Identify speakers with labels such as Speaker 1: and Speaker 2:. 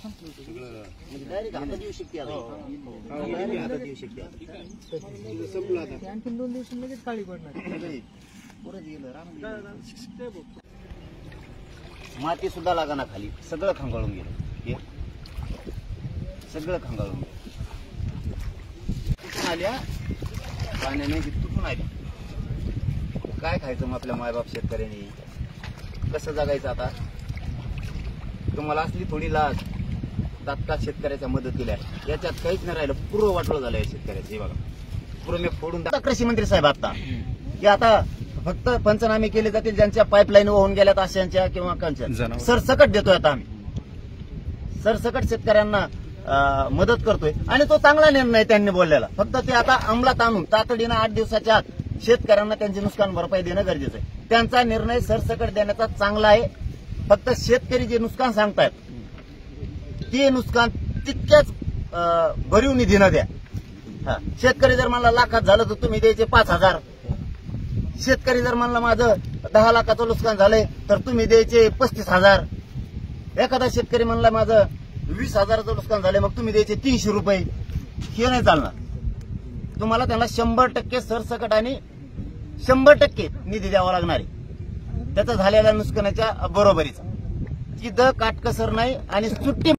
Speaker 1: म्हणजे डायरेक्ट हातात येऊ शकते हातात येऊ शकते
Speaker 2: आणखी 2 दिवस लगेच काळी पडणार.
Speaker 1: परत गेलं माती सुद्धा लागाना खाली, सगळं खंगाळून गेलं, सगळं खंगाळून गेलं. तुटून आल्या पाण्याने, तुटून आल्या. काय खायचं मग आपल्या मायबाप शेतकऱ्यांनी, कसं जगायचं आता? तुम्हाला असली थोडी लाज तात्काळ शेतकऱ्याच्या मदतीला, याच्यात काहीच नाही राहिलं. पूर्व वाटोळ झालंय शेतकऱ्याचं. हे बघा, पूर्व मी फोडून कृषी मंत्री साहेब आता की आता फक्त पंचनामे केले जातील ज्यांच्या पाईपलाईन वाहून गेल्यात अशांच्या किंवा कांच्या. सरसकट देतोय आता आम्ही, सरसकट शेतकऱ्यांना मदत करतोय. आणि तो चांगला निर्णय त्यांनी बोललेला. फक्त ते आता अंमलात आणून तातडीनं 8 दिवसाच्या आत शेतकऱ्यांना त्यांची नुकसान भरपाई देणं गरजेचं आहे. त्यांचा निर्णय सरसकट देण्याचा चांगला आहे. फक्त शेतकरी जे नुकसान सांगतायत ते नुकसान तितक्याच भरीव निधीनं द्या. शेतकरी जर मला लाखात झालं तर तुम्ही द्यायचे 5,000. शेतकरी जर म्हणला माझं 10 लाखाचं नुकसान झालंय तर तुम्ही द्यायचे 35,000. एखादा शेतकरी म्हणला माझं 20,000चं नुकसान झालंय मग तुम्ही द्यायचे 300 रुपये. हे नाही चालणार. तुम्हाला त्यांना 100% सरसकट आणि 100% निधी द्यावा लागणार आहे त्याचा झालेल्या नुकसानाच्या बरोबरीचा. तिथं काटकसर नाही आणि सुट्टी